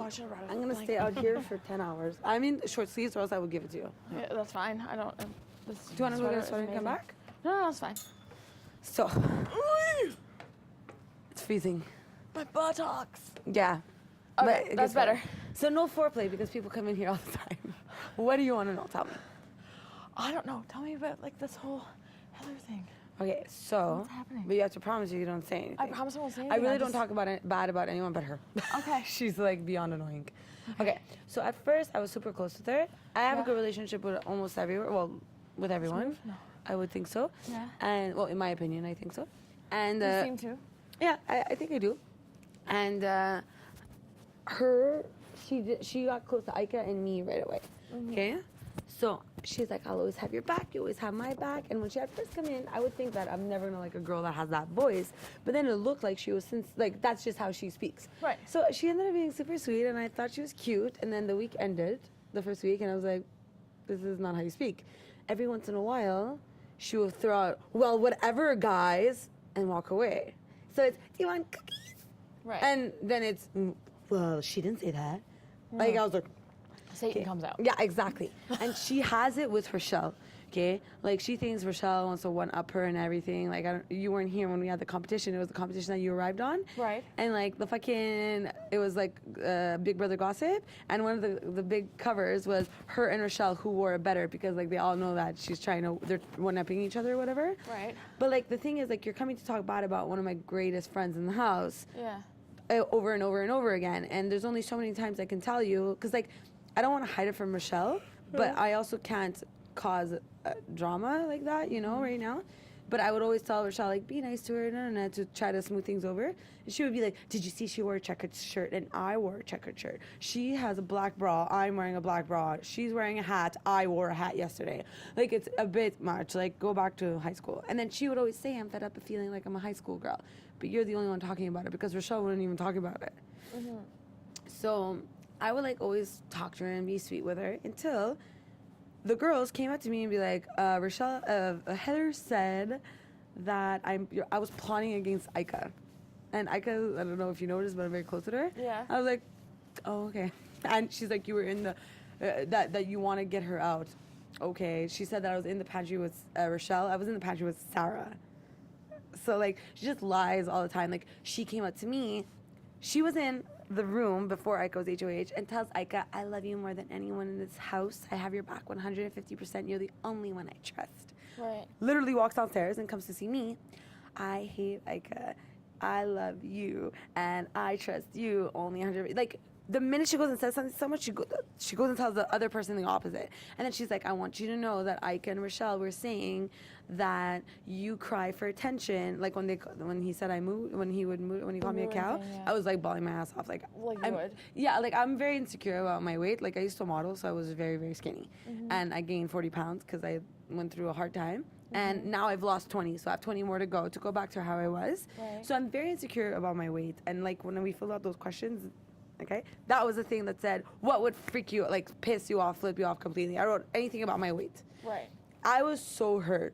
I should have brought it. I'm gonna stay out here for 10 hours. I mean, short sleeves, or else I would give it to you. Yeah, that's fine. I don't. Do you want to go to the sweater and come back? No, that's fine. So, it's freezing. My buttocks. Yeah. Okay, But that's better. So no foreplay because people come in here all the time. What do you want to know? Tell me. I don't know. Tell me about like this whole Heather thing. Okay, so. What's happening? But you have to promise you don't say anything. I promise I won't say I anything. really don't talk about it bad about anyone but her. Okay. She's like beyond annoying. Okay, so at first I was super close with her. I have a good relationship with almost everyone. Well, with everyone. No. I would think so. Yeah. And well, in my opinion, I think so. And You seem to. yeah, I think I do. And she got close to Aika and me right away. Okay, so she's like, I'll always have your back. You always have my back. And when she had first come in, I would think that I'm never gonna like a girl that has that voice. But then it looked like she was like that's just how she speaks. Right. So she ended up being super sweet, and I thought she was cute. And then the week ended, the first week, and I was like, this is not how you speak. Every once in a while, she will throw out, well, whatever, guys, and walk away. So it's, do you want cookies? Right. And then it's, well, she didn't say that. Like, I was like, Satan comes out. yeah, exactly. And she has it with Rochelle, okay? Like, she thinks Rochelle wants to one-up her and everything. Like, you weren't here when we had the competition. It was the competition that you arrived on. Right. And, like, it was, like, Big Brother gossip. And one of the big covers was her and Rochelle who wore it better because, like, they all know that they're one-upping each other or whatever. Right. But, like, the thing is, like, you're coming to talk bad about one of my greatest friends in the house. Yeah. Over and over and over again. And there's only so many times I can tell you. Because, like, I don't want to hide it from Rochelle, but I also can't cause drama like that, you know, right now. But I would always tell Rochelle, like, be nice to her, to try to smooth things over. And she would be like, did you see she wore a checkered shirt? And I wore a checkered shirt. She has a black bra. I'm wearing a black bra. She's wearing a hat. I wore a hat yesterday. Like, it's a bit much. Like, go back to high school. And then she would always say, I'm fed up of feeling like I'm a high school girl. But you're the only one talking about it because Rochelle wouldn't even talk about it. Mm-hmm. So I would, like, always talk to her and be sweet with her until the girls came up to me and be like, Heather said that I was plotting against Aika. And Aika, I don't know if you noticed, but I'm very close with her. Yeah. I was like, oh, okay. And she's like, you were in the, that you want to get her out. Okay. She said that I was in the pantry with Rochelle. I was in the pantry with Sarah. So, like, she just lies all the time. Like, she came up to me. She was in the room before Aika was HOH and tells Aika, I love you more than anyone in this house. I have your back 150%. You're the only one I trust. Right. Literally walks downstairs and comes to see me. I hate Aika. I love you. And I trust you only 100%. Like, the minute she goes and says something so much, she goes and tells the other person the opposite. And then she's like, I want you to know that Aika and Rochelle were saying that you cry for attention. Like when he said when he called me a cow, I was like bawling my ass off. Like you would. Yeah, like I'm very insecure about my weight. Like I used to model, so I was very, very skinny. And I gained 40 pounds because I went through a hard time. And now I've lost 20, so I have 20 more to go back to how I was. Right. So I'm very insecure about my weight. And like when we filled out those questions, okay, that was the thing that said, what would freak you, like piss you off, flip you off completely. I wrote anything about my weight. Right. I was so hurt.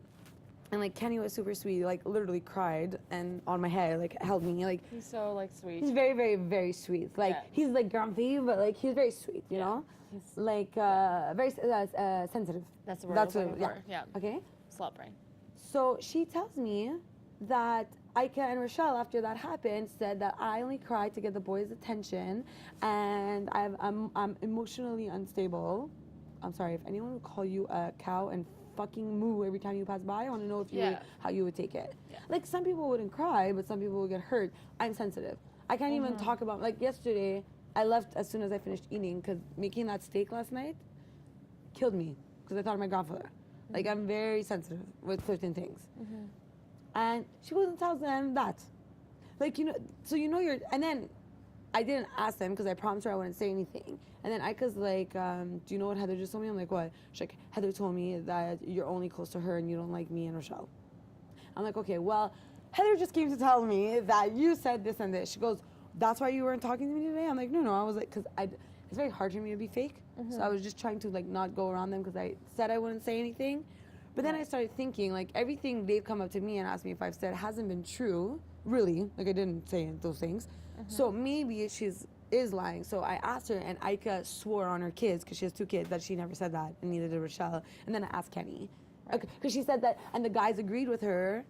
And like Kenny was super sweet, like literally cried and on my head, like held me, like. He's so like sweet. He's very, very, very sweet. Like he's like grumpy, but like he's very sweet, you know? He's like very sensitive. That's the word. That's what, yeah. Okay. Slut brain. So she tells me that Aika and Rochelle, after that happened, said that I only cried to get the boys' attention, and I'm emotionally unstable. I'm sorry if anyone would call you a cow and fucking moo every time you pass by. I want to know if how you would take it. Yeah. Like some people wouldn't cry, but some people would get hurt. I'm sensitive. I can't even talk about, like yesterday, I left as soon as I finished eating because making that steak last night killed me because I thought of my grandfather. Like I'm very sensitive with certain things. And she goes and tells them that. Like, you know, so you know and then I didn't ask them because I promised her I wouldn't say anything. And then Aika's like, do you know what Heather just told me? I'm like, what? She's like, Heather told me that you're only close to her and you don't like me and Rochelle. I'm like, okay, well, Heather just came to tell me that you said this and this. She goes, that's why you weren't talking to me today? I'm like, no. I was like, because it's very hard for me to be fake. So I was just trying to like not go around them because I said I wouldn't say anything. But then I started thinking, like, everything they've come up to me and asked me if I've said hasn't been true, really. Like, I didn't say those things. So maybe she's is lying. So I asked her, and Ika swore on her kids, because she has 2 kids, that she never said that, and neither did Rochelle. And then I asked Kenny. Okay, because she said that, and the guys agreed with her,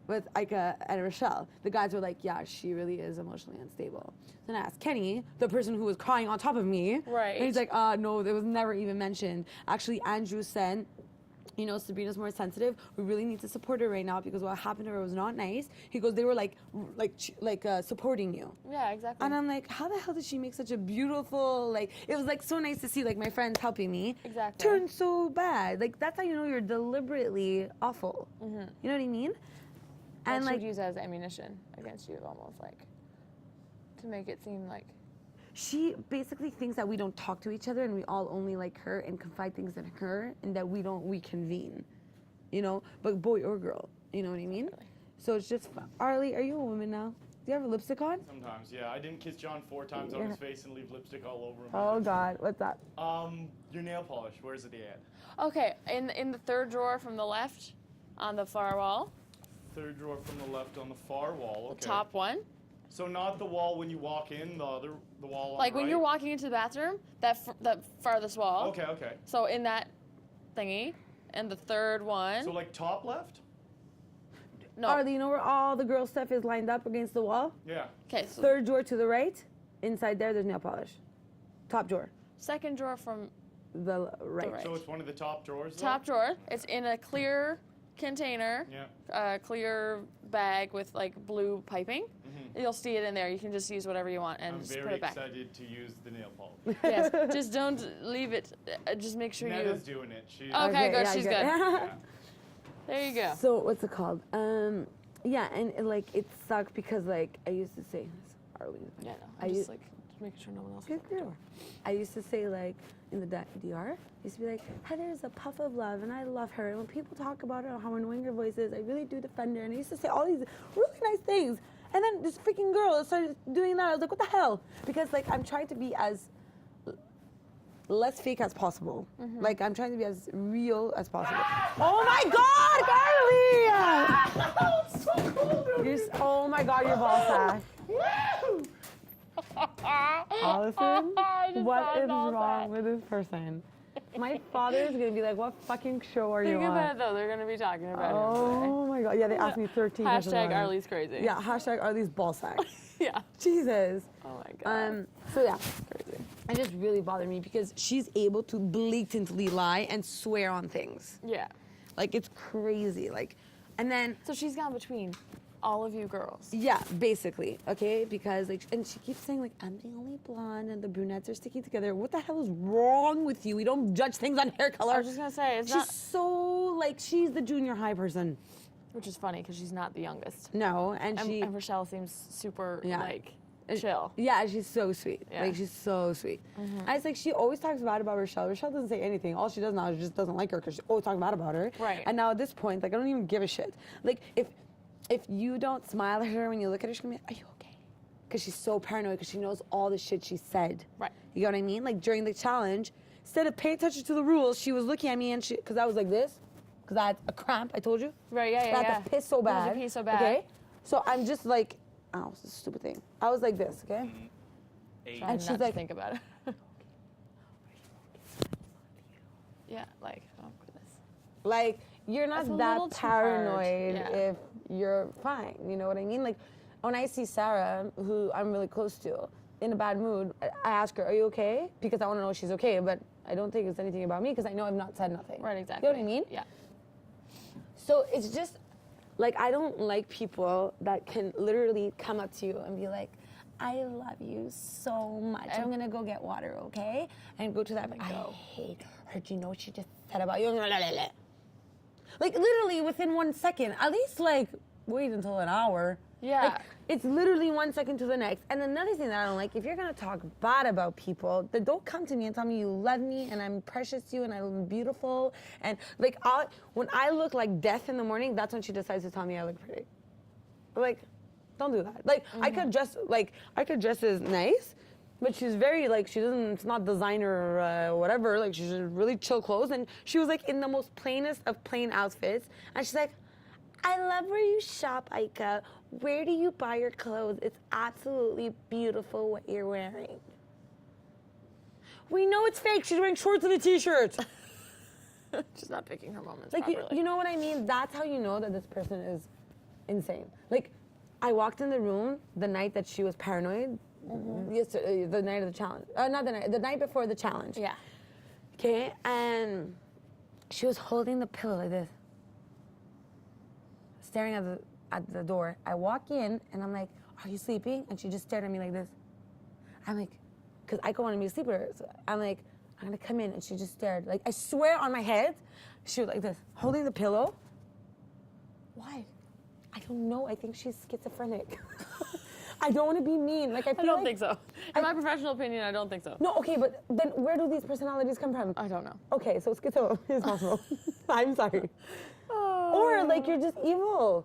with Ika and Rochelle. The guys were like, yeah, she really is emotionally unstable. Then I asked Kenny, the person who was crying on top of me. Right. And he's like, no, it was never even mentioned. Actually, Andrew said, you know, Sabrina's more sensitive. We really need to support her right now because what happened to her was not nice. He goes, they were like supporting you. Yeah, exactly. And I'm like, how the hell did she make such a beautiful, like, it was like so nice to see like my friends helping me. Exactly. Turn so bad. Like, that's how you know you're deliberately awful. You know what I mean? And like, she'd use as ammunition against you, almost like, to make it seem like. she basically thinks that we don't talk to each other and we all only like her and confide things in her and that we don't reconvene, you know, but boy or girl, you know what I mean? So it's just fun. Arlie, are you a woman now? Do you have a lipstick on? Sometimes, yeah. I didn't kiss John 4 times on his face and leave lipstick all over him. Oh God, what's that? Your nail polish, where's it at? Okay, in the third drawer from the left, on the far wall. Third drawer from the left on the far wall, okay. The top one. So not the wall when you walk in, the wall on Like the when right? you're walking into the bathroom, that farthest wall. Okay, okay. So in that thingy, and the third one. So like top left? No. Arlie, you know where all the girl stuff is lined up against the wall? Yeah. Okay, so Third drawer to the right. Inside there's nail polish. Top drawer. second drawer from The right. right. So it's one of the top drawers though? top drawer. It's in a clear container. Yeah. Clear bag with like blue piping. You'll see it in there. You can just use whatever you want and I'm just put very it back. excited to use the nail polish. Yes, just don't leave it. Just make sure you. Netta's doing it. She. Okay, good. yeah, She's good. good. Yeah. There you go. So what's it called? Yeah, and like it sucked because like I used to say, Arlie. Yeah, no. I I'm u- just like making sure no one else. Good girl. I used to say like in the DR, I used to be like, Heather's a puff of love and I love her. And when people talk about her, how annoying her voice is, I really do defend her. And I used to say all these really nice things. And then this freaking girl started doing that. I was like, what the hell? Because like I'm trying to be as less fake as possible. Like I'm trying to be as real as possible. Oh my God, Carly! So cold. Oh my God, your ball sack. Allison, what is wrong with this person? My father is gonna be like, "What fucking show are you Think about on?" it though. They're gonna be talking about Oh my God! Yeah, they asked me 13 times. Hashtag Arlie's crazy. Yeah, hashtag Arlie's ball sack. Yeah. Jesus. Oh my God. So yeah, Crazy. it just really bothered me because she's able to blatantly lie and swear on things. Yeah. Like it's crazy. Like, and then So she's gone between all of you girls. yeah, basically, okay, because like, and she keeps saying like, I'm the only blonde and the brunettes are sticking together. What the hell is wrong with you? We don't judge things on hair color. I was just gonna say it's She's not, so like she's the junior high person. which is funny because she's not the youngest. No, and she And Rochelle seems super Yeah. like chill. yeah, she's so sweet. Yeah. Like she's so sweet. And it's like she always talks bad about Rochelle. Rochelle doesn't say anything. All she does now is just doesn't like her because she always talks bad about her. Right. And now at this point, like I don't even give a shit. Like if you don't smile at her when you look at her, she's gonna be like, are you okay? Because she's so paranoid because she knows all the shit she said. Right. You know what I mean? Like during the challenge, instead of paying attention to the rules, she was looking at me and because I was like this, because I had a cramp, I told you. Right, yeah, I had to piss so You had bad. to pee so bad. Okay? So I'm just like, oh, it's a stupid thing. I was like this, okay? Trying And she's not like- to think about it. Yeah, like, oh goodness. Like, you're That's a not little that too hard. paranoid Yeah. if you're fine. You know what I mean? Like, when I see Sarah, who I'm really close to, in a bad mood, I ask her, are you okay? Because I want to know if she's okay, but I don't think it's anything about me because I know I've not said nothing. Right, exactly. You know what I mean? Yeah. So it's just, like, I don't like people that can literally come up to you and be like, I love you so much. I'm gonna go get water, okay? And go to that. I hate her. Do you know what she just said about you? Like literally within 1 second. At least like wait until an hour. Yeah. Like, it's literally 1 second to the next. And another thing that I don't like, if you're gonna talk bad about people, then don't come to me and tell me you love me and I'm precious to you and I'm beautiful. And like when I look like death in the morning, that's when she decides to tell me I look pretty. But like, don't do that. Like I could dress as nice, but she's very like it's not designer or whatever. Like she's in really chill clothes, and she was like in the most plainest of plain outfits, and she's like, I love where you shop, Ika. Where do you buy your clothes? It's absolutely beautiful what you're wearing. We know it's fake. She's wearing shorts and a t-shirt. She's not picking her moments Like, properly. you know what I mean? That's how you know that this person is insane. Like, I walked in the room the night that she was paranoid. Yesterday, the night of the challenge. The night before the challenge. Yeah. Okay, and she was holding the pillow like this, staring at the door. I walk in and I'm like, "Are you sleeping?" And she just stared at me like this. I'm like, because I wanted me to sleep with her. So I'm like, I'm gonna come in, and she just stared. Like, I swear on my head, she was like this, holding the pillow. Why? I don't know. I think she's schizophrenic. I don't want to be mean. Like, I I don't think so. In my professional opinion, I don't think so. No, okay, but then where do these personalities come from? I don't know. Okay, so schizo is possible. I'm sorry. Or like you're just evil.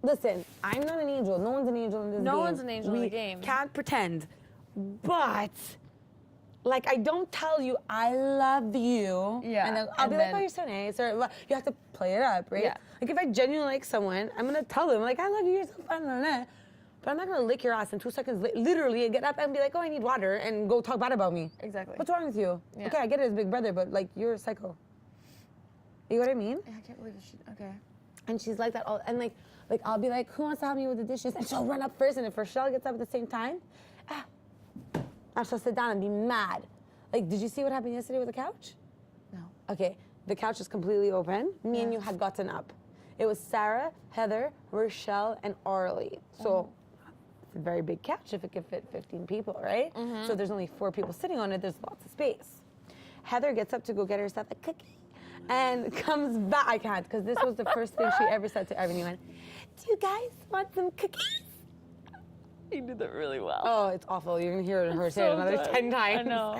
Listen, I'm not an angel. No one's an angel in this game. No one's an angel in the game. We can't pretend. But like, I don't tell you I love you. Yeah, And then I'll be like, then- oh, you're so nice. Or you have to play it up, right? Yeah. Like, if I genuinely like someone, I'm gonna tell them like, I love you. You're so fun. Blah, blah. But I'm not gonna lick your ass in 2 seconds. Literally, get up and be like, oh, I need water, and go talk bad about me. Exactly. What's wrong with you? Yeah. Okay, I get it as big brother, but like, you're a psycho. You know what I mean? Yeah, I can't believe it. Okay. And she's like that all, and like I'll be like, who wants to help me with the dishes? And she'll run up first, and if Rochelle gets up at the same time, I shall sit down and be mad. Like, did you see what happened yesterday with the couch? No. Okay, the couch is completely open. Me and Yeah. you had gotten up. It was Sarah, Heather, Rochelle, and Arlie. So it's a very big couch if it could fit 15 people, right? So there's only 4 people sitting on it. There's lots of space. Heather gets up to go get herself a cookie and comes back. I can't, because this was the first thing she ever said to everyone. Do you guys want some cookies? You did that really well. Oh, it's awful. You're going to hear her say it another 10 times. I know.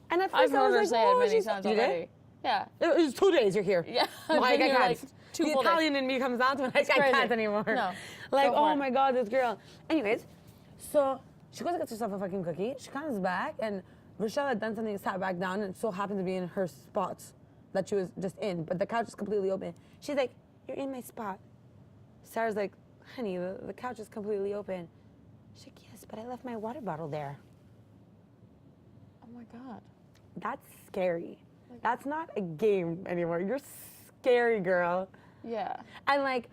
And at I've first I heard her was like, say oh, it many she's... times You did? already. Yeah. It was 2 days you're here. Yeah. Like, I've been I here, can't. like, 2 The full days. Italian in me comes out when I crazy. can't anymore. No. Like, Go for oh it. my God, this girl. Anyways, so she goes and gets herself a fucking cookie. She comes back, and Rochelle had done something and sat back down, and it so happened to be in her spots that she was just in, but the couch is completely open. She's like, you're in my spot. Sarah's like, honey, the couch is completely open. She's like, yes, but I left my water bottle there. Oh my God. That's scary. That's not a game anymore. You're scary, girl. Yeah. And like,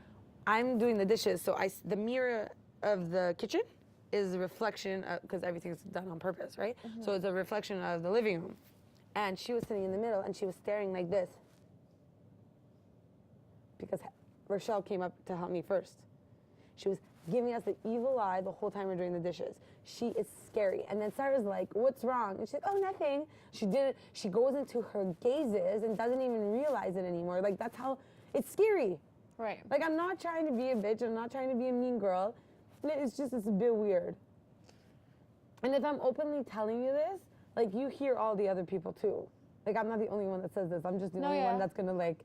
I'm doing the dishes, so the mirror of the kitchen is a reflection of, because everything's done on purpose, right? So it's a reflection of the living room. And she was sitting in the middle, and she was staring like this. Because Rochelle came up to help me first. She was giving us the evil eye the whole time we're doing the dishes. She is scary. And then Sarah's like, what's wrong? And she's like, oh, nothing. She goes into her gazes and doesn't even realize it anymore. Like, that's how, it's scary. Right. Like, I'm not trying to be a bitch. I'm not trying to be a mean girl. It's a bit weird. And if I'm openly telling you this, like, you hear all the other people too. Like, I'm not the only one that says this. I'm just the only one that's gonna, like,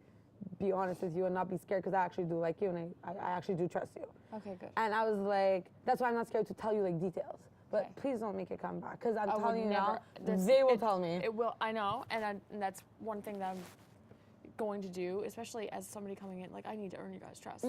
be honest with you and not be scared, because I actually do like you, and I actually do trust you. Okay, good. And I was like, that's why I'm not scared to tell you, like, details. But please don't make it come back, because I'm telling you now, they will tell me. It will, I know, and that's one thing that I'm going to do, especially as somebody coming in. Like, I need to earn you guys' trust.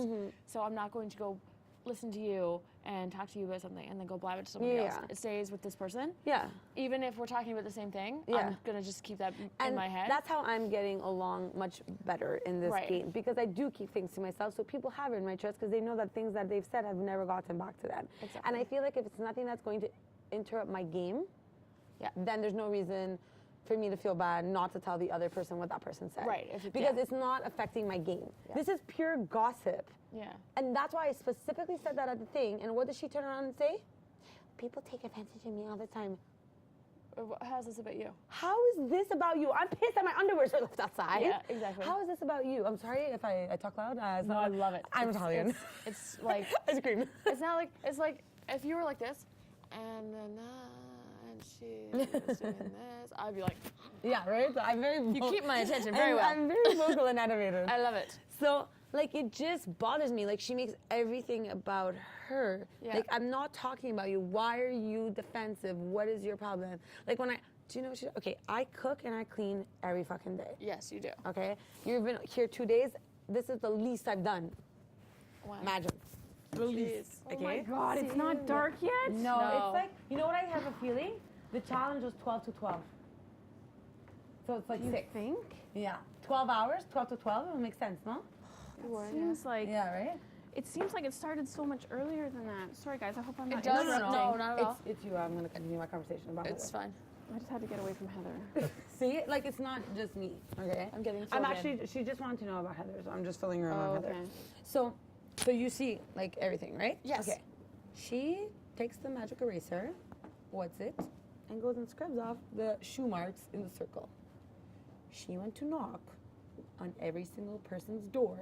So I'm not going to go listen to you and talk to you about something and then go blab it to somebody else. It stays with this person. Yeah. Even if we're talking about the same thing, Yeah. I'm going to just keep that in my head. That's how I'm getting along much better in this game, because I do keep things to myself, so people have earned my trust, because they know that things that they've said have never gotten back to them. Exactly. And I feel like if it's nothing that's going to interrupt my game, then there's no reason for me to feel bad not to tell the other person what that person said. Right. Because it's not affecting my game. This is pure gossip. Yeah. And that's why I specifically said that at the thing. And what does she turn around and say? People take advantage of me all the time. How's this about you? How is this about you? I'm pissed that my underwear's left outside. Yeah, exactly. How is this about you? I'm sorry if I talk loud. No, I love it. I'm Italian. It's like I scream. It's not like, it's like if you were like this, and then and she's doing this, I'd be like, Yeah, right? So I'm very you keep my attention very well. I'm very vocal and animated. I love it. So, like, it just bothers me. Like, she makes everything about her. Yeah. Like, I'm not talking about you. Why are you defensive? What is your problem? Like, do you know what she, okay, I cook and I clean every fucking day. Yes, you do. Okay? You've been here 2 days. This is the least I've done. Wow. Imagine. The least. Oh Okay? my God, it's not dark yet? No, No. it's like, you know what I have a feeling? The challenge was 12 to 12. So it's like You 6. think? Yeah. 12 hours, 12 to 12, it would make sense, no? Would, Seems like Yeah, right? it seems like it started so much earlier than that. Sorry guys, I hope I'm not It does. interrupting. No, not at all. It's you. I'm going to continue my conversation about It's Heather. fine. I just had to get away from Heather. See, like it's not just me, okay? I'm getting I'm filled in. actually, she just wanted to know about Heather, so I'm just filling her in Oh, on Heather. okay. So you see, like everything, right? Yes. Okay. She takes the magic eraser, what's it, and goes and scrubs off the shoe marks in the circle. She went to knock on every single person's door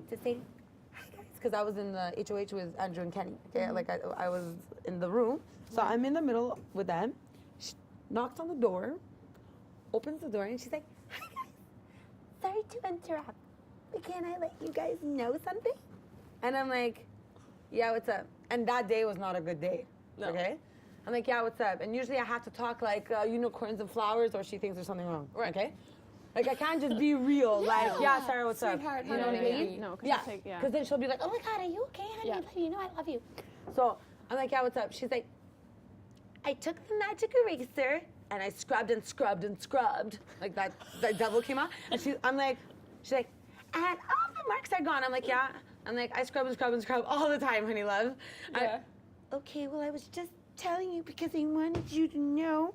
to say, hi guys, because I was in the HOH with Andrew and Kenny. Okay, like I was in the room, so I'm in the middle with them. She knocks on the door, opens the door, and she's like, hi guys, sorry to interrupt, but can I let you guys know something? And I'm like, yeah, what's up? And that day was not a good day, No. okay? I'm like, yeah, what's up? And usually I have to talk like unicorns and flowers, or she thinks there's something wrong, okay? Like, I can't just be real, like, yeah, Sarah, what's up? Sweetheart, You know what I honey. mean? No, because Yeah, yeah. because then she'll be like, oh my God, are you okay, honey? Yeah. You know I love you. So I'm like, yeah, what's up? She's like, I took the magic eraser and I scrubbed and scrubbed and scrubbed. Like that devil came out. And she's like, and all the marks are gone. I'm like, yeah. I'm like, I scrub and scrub and scrub all the time, honey love. Yeah. Okay, well, I was just telling you because I wanted you to know.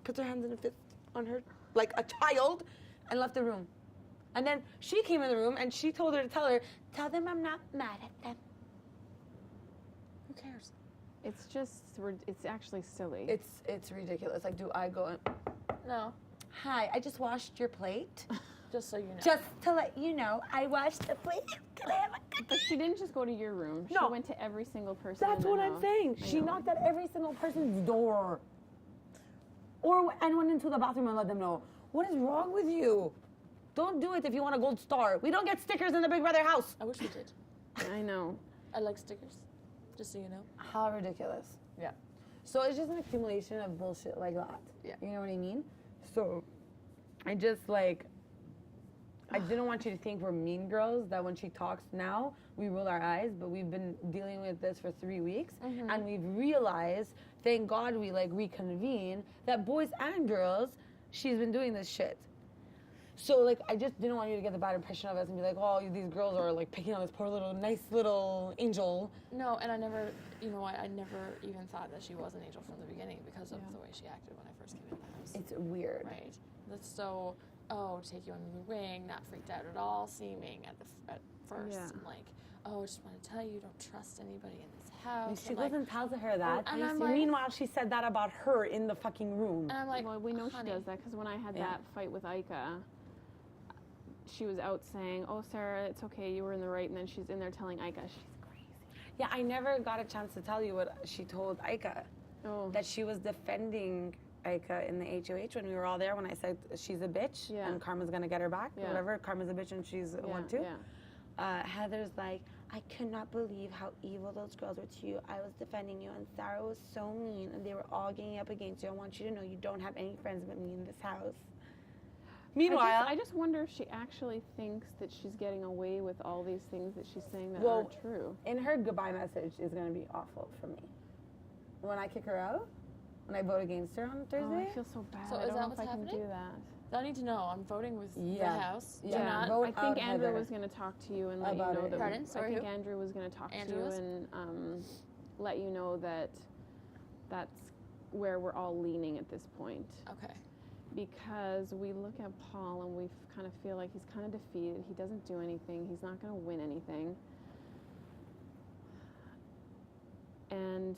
Puts her hands in a fist on her, like a child, and left the room. And then she came in the room and she told her to tell them I'm not mad at them. Who cares? It's just it's actually silly. It's ridiculous. Like, do I go and, No, hi, I just washed your plate. just so you know. Just to let you know, I washed the plate. Can I have a cookie? But she didn't just go to your room. She No. went to every single person. That's in the what I'm house. saying. I She know. knocked at every single person's door. And went into the bathroom and let them know, what is wrong with you? Don't do it if you want a gold star. We don't get stickers in the Big Brother house. I wish we did. I know. I like stickers, just so you know. How ridiculous. Yeah. So it's just an accumulation of bullshit like that. Yeah. You know what I mean? So I just like, I didn't want you to think we're mean girls, that when she talks now, we roll our eyes, but we've been dealing with this for 3 weeks, and we've realized, thank God we like reconvene, that boys and girls, she's been doing this shit. So like, I just didn't want you to get the bad impression of us and be like, oh, these girls are like picking on this poor little, nice little angel. No, and I never, you know what, I never even thought that she was an angel from the beginning because of the way she acted when I first came in the house. It's weird. Right. That's so, take you under the wing, not freaked out at all, seeming at first. Yeah. And like, I just want to tell you, don't trust anybody in this house. And she And, goes like, and tells her that. and I'm like- Meanwhile, she said that about her in the fucking room. and I'm like, Well, we know honey. she does that because when I had Yeah. that fight with Ika, she was out saying, "Oh, Sarah, it's okay, you were in the right," and then she's in there telling Ika she's crazy. Yeah, I never got a chance to tell you what she told Ika. Oh, That she was defending Ika in the HOH when we were all there when I said she's a bitch Yeah. and Karma's gonna get her back. Yeah. Whatever, Karma's a bitch and she's one too. Yeah. Heather's like, I could not believe how evil those girls were to you. I was defending you and Sarah was so mean and they were all ganging up against you. I want you to know you don't have any friends but me in this house. Meanwhile, I just wonder if she actually thinks that she's getting away with all these things that she's saying that Well, aren't true. in her goodbye message is going to be awful for me. When I kick her out, when I vote against her on Oh, Thursday, I feel so bad. So I is don't that know what's if I can happening? do that. I need to know. I'm voting with Yeah. the house. Do Yeah. not. Vote I out think Andrew Heather. was going to talk to you and let About you know it. that. Pardon? I Sorry, think who? Andrew was going to talk Andrew to you was? and let you know that that's where we're all leaning at this point. Okay. Because we look at Paul and we kind of feel like he's kind of defeated. He doesn't do anything. He's not going to win anything. And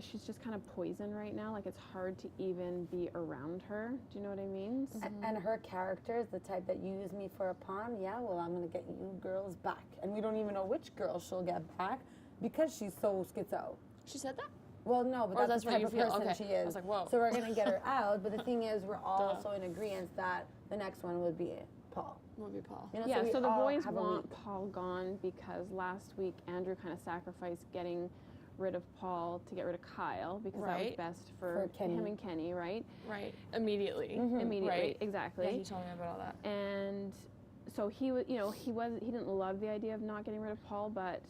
she's just kind of poison right now. Like, it's hard to even be around her. Do you know what I mean? and her character is the type that you use me for a pawn. Yeah, well, I'm going to get you girls back. And we don't even know which girl she'll get back because she's so schizo. She said that? Well, no, but Or that's the that's type what of you feel. person Okay. she is. I was like, whoa. So we're going to get her out. But the thing is, we're also in agreement that the next one would be Paul. Would be Paul. You know, Yeah, we so the all boys have a want week. Paul gone because last week Andrew kind of sacrificed getting rid of Paul to get rid of Kyle because that was Right. best for Kenny. him and Kenny, right? Right. Immediately. Immediately, Right. exactly. Yeah, he told me about all that. And so he was, he didn't love the idea of not getting rid of Paul, but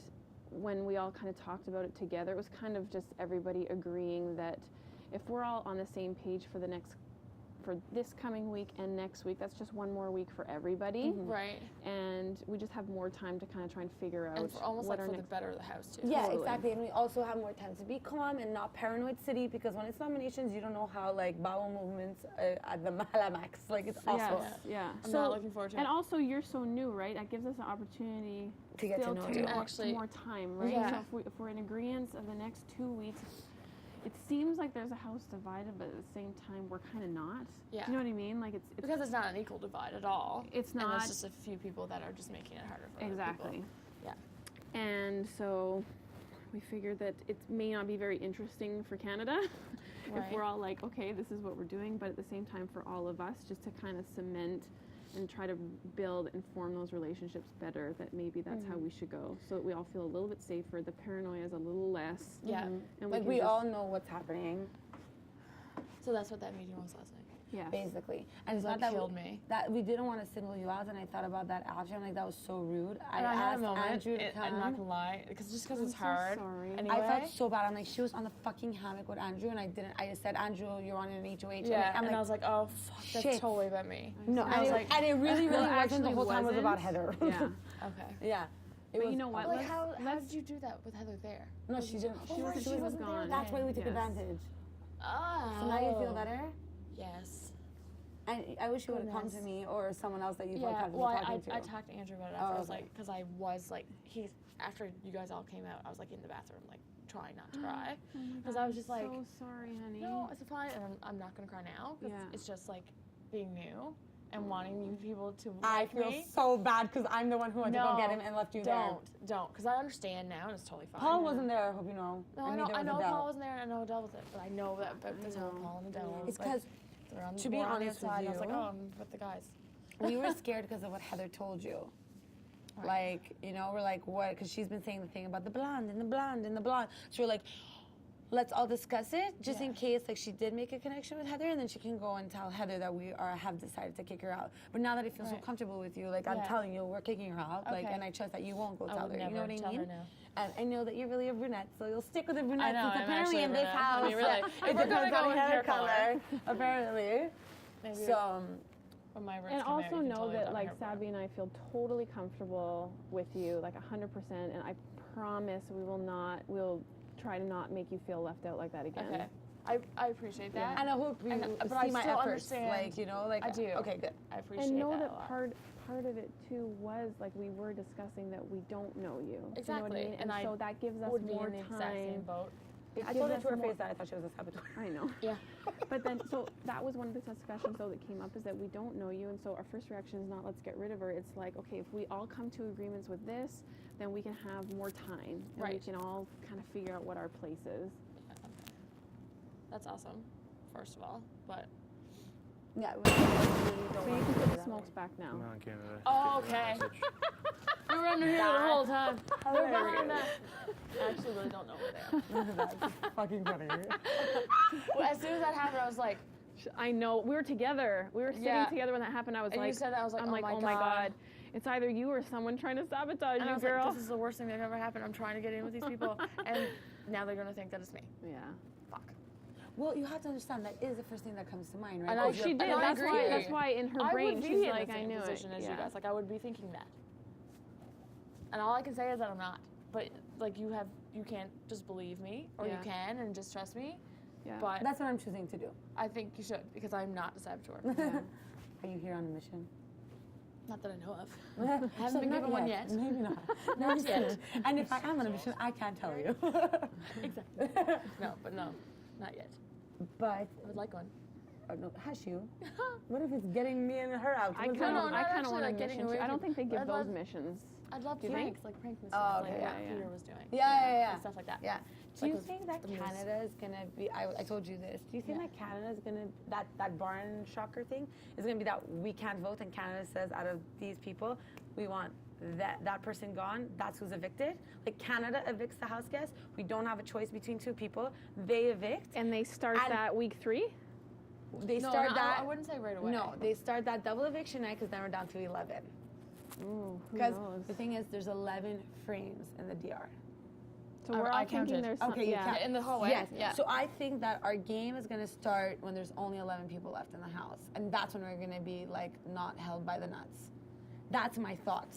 when we all kind of talked about it together, it was kind of just everybody agreeing that if we're all on the same page for for this coming week and next week. That's just one more week for everybody. Right. And we just have more time to kind of try and figure out And for almost what like our for the next better of the house too. Yeah, Totally. exactly. And we also have more time to be calm and not paranoid city, because when it's nominations, you don't know how like bowel movements at the max. Like it's awful. Yes, yeah. I'm So- not looking forward to it. And also, you're so new, right? That gives us an opportunity To get to still know to you. more, Actually- more time, right? Yeah. So if we're in agreement of the next 2 weeks, it seems like there's a house divided, but at the same time, we're kind of not. Yeah. Do you know what I mean? Like it's because it's not an equal divide at all. It's And not. it's just a few people that are just making it harder for other Exactly. people. Yeah. And so we figured that it may not be very interesting for Canada if Right. we're all like, okay, this is what we're doing, but at the same time for all of us, just to kind of cement and try to build and form those relationships better, that maybe that's how we should go, so that we all feel a little bit safer, the paranoia is a little less. Yeah. And Like can we just- all know what's happening, So that's what that meeting was last night. Yes. basically. And it's That not that killed me. that we didn't want to single you out, and I thought about that after. I'm like, that was so rude. And I had a asked moment. Andrew to I'm not come. gonna lie, because it's I'm so hard. sorry. Anyway. I felt so bad. I'm like, she was on the fucking hammock with Andrew, and I didn't. I just said, Andrew, you're on an HOH. Yeah. I'm and like, I was like, oh fuck, that's shit. totally about me. no, I was like, and it really, No, really it wasn't. The actually whole time was about wasn't. Heather. Yeah. Okay. yeah. It But was you know what? But like, Let's- how let's- did you do that with Heather there? No, she didn't. She wasn't- she was there. gone. That's why we took Yes. advantage. Oh. So now you feel better? Yes. And I wish you would have come to Goodness. me or someone else that you felt Yeah, comfortable well, talking to. I talked to Andrew about it Oh, after. I was okay. like, because I was like, after you guys all came out, I was like in the bathroom, like trying not to cry. Oh my 'Cause God, I I'm was just like, so sorry, honey. No, it's fine, and I'm not gonna cry now. 'Cause Yeah. it's just like being new and wanting you people to I like feel me. so bad because I'm the one who went to go No, get him and left you there. Don't, because I understand now and it's totally fine. Paul wasn't there, I hope you know. No, and I know, neither I was know Adele. Paul wasn't there, and I know Adele was there, but I know that between know. Paul and Adele. It's like, because they're on, to be we're on the honest with outside, and I was like, you- oh, I'm with the guys. we were scared because of what Heather told you. Right. Like, you know, we're like, what? Because she's been saying the thing about the blonde and the blonde and the blonde. So we're like, let's all discuss it, just in Yeah. case like she did make a connection with Heather, and then she can go and tell Heather that we have decided to kick her out. But now that I feel so Right. comfortable with you, like I'm Yeah. telling you, we're kicking her out. Like, Okay. and I trust that you won't go I tell would her. never You know what I tell mean? her no. And I know that you're really a brunette, so you'll stick with the brunette. I know, since I'm apparently actually a in this brunette. house, I mean, really, it we're gonna depends go on with hair hair color, color. apparently. Maybe So. when my roots And come out, also you can know totally that let my like hair grow. Sabby and I feel totally comfortable with you, like 100%, and I promise we'll try to not make you feel left out like that again. Okay. I appreciate that. And I hope you but see I my still efforts. understand. Like, you know, like I do. Okay, good. I appreciate And know that. that a lot. part of it too was like we were discussing that we don't know you. Exactly. You know what I mean? And I so that gives us would be more in the exact same time. boat. It I gives told her us to her more- face that I thought she was a saboteur. I know. Yeah. But then, so that was one of the discussions though that came up, is that we don't know you, and so our first reaction is not let's get rid of her. It's like, okay, if we all come to agreements with this, then we can have more time, and we Right. can all kind of figure out what our place is. That's awesome, first of all. But Yeah. So you can put the smokes back now. I'm on Canada. Oh, okay. we were under here the whole time. They're behind that. I actually really don't know where they are. That's fucking funny. Well, as soon as that happened, I was like, I know, we were together. We were sitting Yeah. together when that happened. I was and like, you said that, I was like, I'm like, oh my God. It's either you or someone trying to sabotage And I you, was girl. like, this is the worst thing that ever happened. I'm trying to get in with these people, and now they're gonna think that it's me. Yeah. Fuck. Well, you have to understand that is the first thing that comes to mind, right? And Oh, I- she did. and I That's why. agree. That's why in her I brain would be she's in like, the I same knew position it. as yeah. you guys. Like I would be thinking that. And all I can say is that I'm not. But like you can't just believe me, or Yeah. you can and just trust me. Yeah. But That's what I'm choosing to do. I think you should, because I'm not a saboteur. Are you here on a mission? Not that I know of. I haven't been not given one yet. Maybe not. Not yet. And if I am on a mission, I can't tell you. Exactly. No, not yet. But I would like one. oh, no, hush you. What if it's getting me and her out? I What's kind going of, on? not I kind of actually, want like, a getting mission. away Too. I don't from- think they give I'd those love- missions. I'd love Do you pranks, like prank missions, Oh, like okay, what yeah. Peter was doing. Yeah. And stuff like that. Yeah. It's Do like you with think that the news. Canada is gonna be? I told you this. Do you think Yeah. that Canada is gonna that barn shocker thing is gonna be that we can't vote and Canada says out of these people we want that person gone. That's who's evicted. Like Canada evicts the house guest. We don't have a choice between two people. They evict. And they start And- that week 3? They No, start no, that. I wouldn't say right away. No, they start that double eviction night because then we're down to 11. Ooh, who Because knows? the thing is, there's 11 frames in the DR. So we're I all thinking counted. there's some, Okay, you yeah. count. in the hallway. Yes. Yeah. So I think that our game is going to start when there's only 11 people left in the house. And that's when we're going to be like not held by the nuts. That's my thought.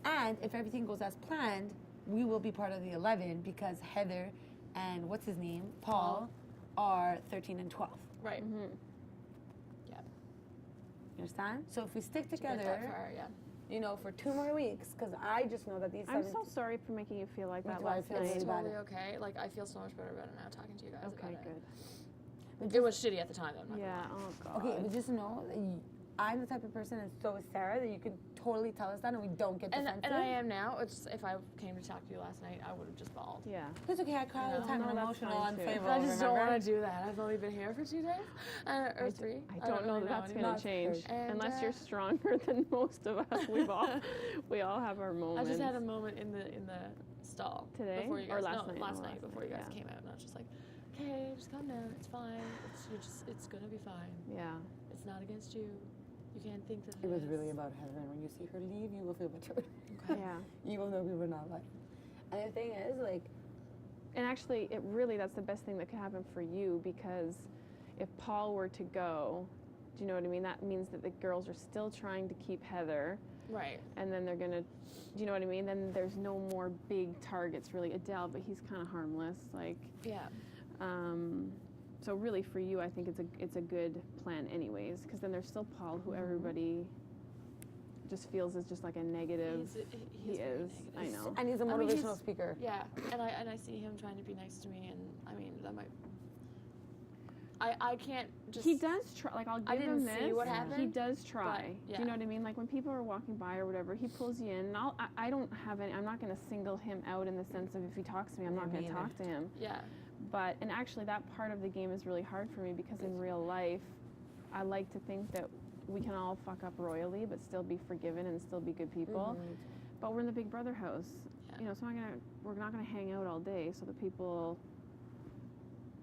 And if everything goes as planned, we will be part of the 11 because Heather and what's his name, Paul, are 13 and 12. Right. Yeah. You understand? So if we stick Get together, that far, yeah. you know, for 2 more weeks, because I just know that these I'm 7 so sorry for making you feel like Me that too, I last feel night. really bad. Totally okay. Like I feel so much better about it now talking to you guys about Okay, it. good. It was shitty at the time, though. I'm not gonna Yeah. lie. Oh God. Okay, but just know that I'm the type of person, and so is Sarah, that you can totally tell us that and we don't get defensive. And I am now. It's just, if I came to talk to you last night, I would have just bawled. Yeah. That's okay, I cry all the time, No, I'm that's emotional, fine, too. unstable, I just don't remember? want to do that. I've only been here for 2 days or 3. I don't know that that's anymore. going to change And, unless you're stronger than most of us. We all have our I moments. just had a moment in the stall Today? before you Or guys, last night? last Oh, night last before night, you guys yeah. came out, and I was just like, okay, just calm down. It's fine. It's gonna be fine. Yeah. It's not against you. You can't think that It was is. really about Heather, and when you see her leave, you will feel betrayed. Yeah. Even though we were not like. And the thing is, like, And actually, that's the best thing that could happen for you, because if Paul were to go, do you know what I mean? That means that the girls are still trying to keep Heather, Right. and then they're gonna, do you know what I mean? Then there's no more big targets, really. Adele, but he's kind of harmless, like. Yeah. So really, for you, I think it's a good plan, anyways, because then there's still Paul, who everybody just feels is just like a negative. He very is. I negative. know. and he's a I mean, motivational he's- speaker. Yeah, and I see him trying to be nice to me, and I mean that might. I can't just. He does try. Like, I'll give I didn't him this. see what He happened, does try. but, Do yeah. you know what I mean? Like when people are walking by or whatever, he pulls you in. And I don't have any. I'm not going to single him out in the sense of if he talks to me, I'm Yeah, not me going to either. talk to him. Yeah. But and actually, that part of the game is really hard for me because in real life, I like to think that we can all fuck up royally, but still be forgiven and still be good people. But we're in the Big Brother house, Yeah. you know. So we're not gonna hang out all day. So the people,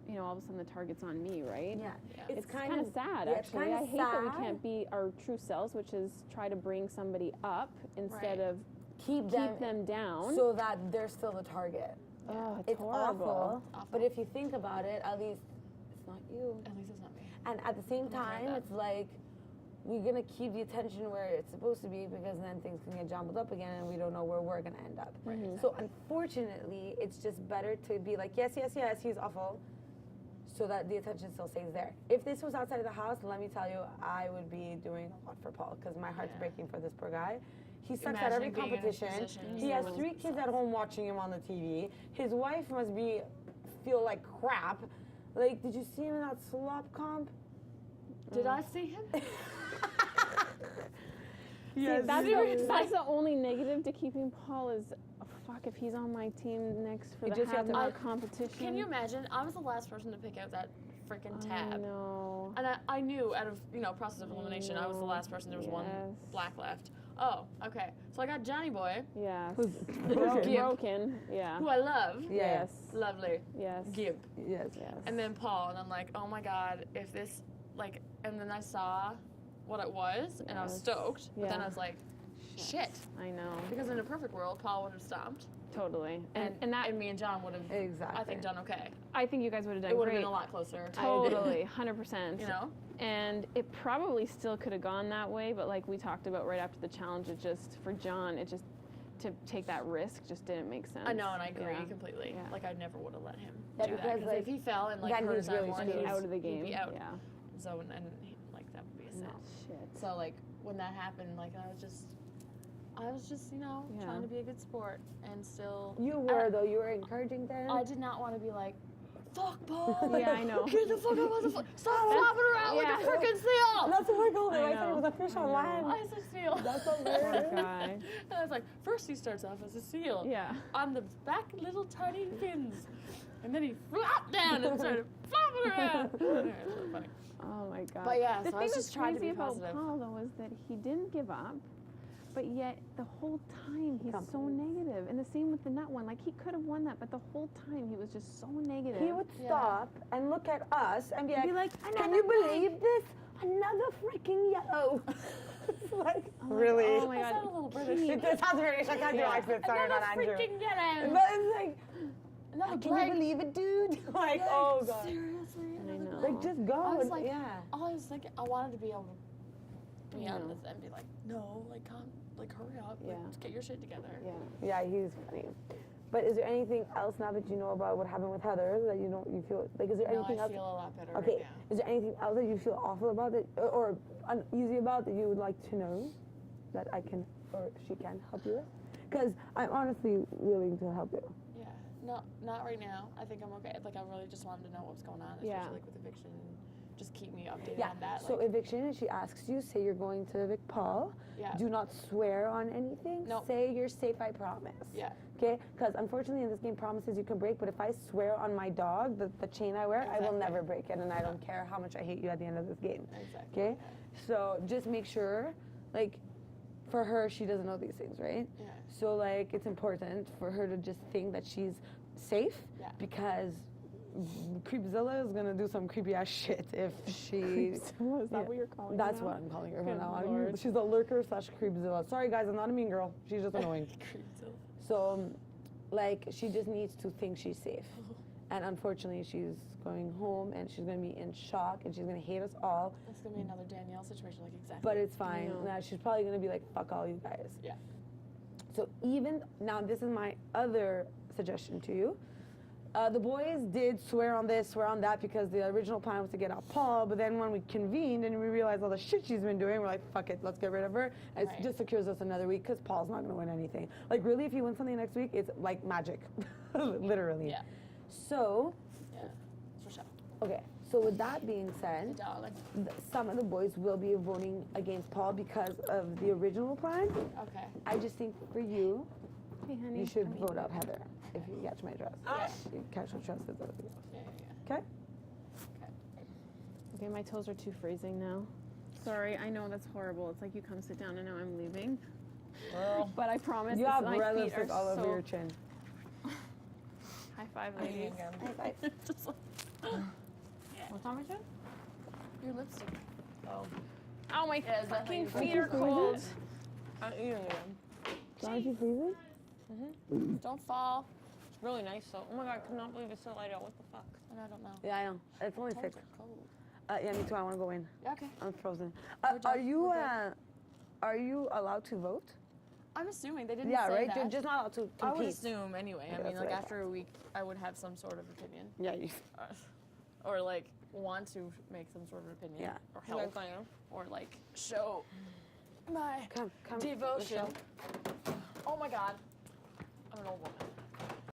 you know, all of a sudden the target's on me, right? Yeah. Yeah. It's kind of sad, yeah, it's actually. kinda I hate that we sad. can't be our true selves, which is try to bring somebody up instead Right. of keep them down. so that they're still the target. Oh, It's horrible. awful, but if you think about it, at least it's not you. At least it's not me. And at the same I'm okay with time, that. it's like we're gonna keep the attention where it's supposed to be because then things can get jumbled up again and we don't know where we're gonna end up. Right, So unfortunately, it's just better to be like, yes, yes, yes, he's awful, so that the attention still stays there. If this was outside of the house, let me tell you, I would be doing a lot for Paul because my heart's Yeah. breaking for this poor guy. He sucks at every Imagining being in his competition. position He has is 3 kids at home watching him on the TV. His wife must feel like crap. Like, did you see him in that slop comp? Did I see him? Yes. That's the only negative to keeping Paul is, oh, fuck, if he's on my team next for You the just have half to hour make- competition. Can you imagine? I was the last person to pick out that freaking tab. No. And I knew out of, process of elimination, I was the last person. There was one Yes. black left. Oh, okay. So I got Johnny Boy, Yes. Who's Broken. Yeah. who I love. Yes. Lovely. Yes. Gib. Yes. Yes. And then Paul, and I'm like, oh my god, if this, and then I saw what it was, and I was Yes. stoked, but then Yeah. I was like, shit. I know. Because in a perfect world, Paul would have stomped, Totally. And me and John would have, Exactly. I think, done okay. I think you guys would have done It would have great. been a lot closer. Totally. 100%. You know? And it probably still could have gone that way, but like we talked about right after the challenge, it just, for John, it just, to take that risk just didn't make sense. I know, and I agree Yeah. completely. Yeah. Like, I never would have let him Yeah, do that. because, Because like, if he fell and, then hurt he's his really arm, screwed. Out of the he'd game. be out. Yeah. So, and that would be a sin. No shit. So, when that happened, I was just, Yeah. trying to be a good sport and still. You were, though. You were encouraging them. I did not want to be like, fuck Paul. Yeah, I know. Get the fuck out of the Stop flopping around Yeah. like a freaking seal. That's what I called it. I I said it was know. a fish on I know. land. I said seal. That's so Poor weird. guy. And I was like, first he starts off as a seal. Yeah. On the back little tiny fins. And then he flopped down and started flopping around. It was really funny. Oh my god. But yeah, the so I thing was that's just trying to crazy be about positive. Paul though is that he didn't give up, but yet the whole time he's so negative. And the same with the nut one. Like he could have won that, but the whole time he was just so negative. He would Yeah. stop and look at us and be like, be like, can you believe this? Another freaking yellow. like, Oh really? Oh my I sound a god. little British. It sounds British. I can't do accent. Sorry, Another not Andrew. freaking get him. But it's like, Another can you plague. believe it, dude? Like, Like, oh god. seriously? I know. Like, just go. I was like, yeah. all I was thinking, I wanted to be able to be on this and be like, no, like, come, like, hurry up, like, Yeah. get your shit together. Yeah. Yeah, he's funny. But is there anything else now that you know about what happened with Heather that you feel like? Is there Now anything I else? feel a lot better Okay. right now. Is there anything else that you feel awful about that, or uneasy about that you would like to know that I can or she can help you with? Because I'm honestly willing to help you. Yeah, no, not right now. I think I'm okay. Like, I really just wanted to know what was going on, especially Yeah. like with eviction, and just keep me updated Yeah. on that. So Like, eviction, she asks you, say you're going to evict Paul. yeah, Do not swear on anything. No. Say you're safe, I promise. yeah, Okay? Because unfortunately in this game, promises you can break, but if I swear on my dog, the chain I wear, I will Exactly. never break it, and I don't care how much I hate you at the end of this game. exactly. Okay? So just make sure, like, for her, she doesn't know these things, right? Yeah, So, like, it's important for her to just think that she's safe yeah. because Creepzilla is gonna do some creepy ass shit if she. Is that Yeah. what you're calling That's her what now? I'm calling her Good now. Lord. She's a lurker slash Creepzilla. Sorry, guys, I'm not a mean girl. She's just annoying. So, like, she just needs to think she's safe. And unfortunately, she's going home and she's gonna be in shock and she's gonna hate us all. It's gonna be another Danielle situation, like exactly. But it's fine. know. Now, she's probably gonna be like, fuck all you guys. Yeah. So even now, this is my other suggestion to you. The boys did swear on this, swear on that, because the original plan was to get out Paul. But then when we convened and we realized all the shit she's been doing, we're like, fuck it, let's get rid of her. And Right. it just secures us another week because Paul's not gonna win anything. Like, really, if you win something next week, it's like magic, literally. Yeah. So, Yeah. For sure. okay. So with that being said, Darling. some of the boys will be voting against Paul because of the original plan. Okay. I just think for you, Hey, honey. you should I mean, vote out Heather if you catch my dress. Yeah. You catch my dress with those girls. Yeah, yeah, Okay? Okay, my toes are too freezing now. Sorry, I know that's horrible. It's like you come sit down and now I'm leaving. Girl. But I promise You it's- have my red feet lipstick are all over so- your chin. High five, ladies. Just like, What's on my chin? your lipstick. Oh. Oh, my Yeah, is that how fucking you feet do are it? cold. I'm eating them. Aren't you freezing? Don't fall. It's really nice though. Oh my god, I cannot believe it's so light out. What the fuck? And I don't know. Yeah, I know. It's only Toes 6. are cold. Yeah, me too. I want to go in. Yeah, okay. I'm frozen. We're done. Are you allowed to vote? I'm assuming they didn't Yeah, say right? that. You're just not allowed to compete. I would assume anyway. Yeah, I mean, that's like what I after a week, I would have some sort of opinion, Yeah, you. or like want to make some sort of opinion, Yeah. or help, or like show my Come, devotion. Michelle. Oh my God, I'm an old woman.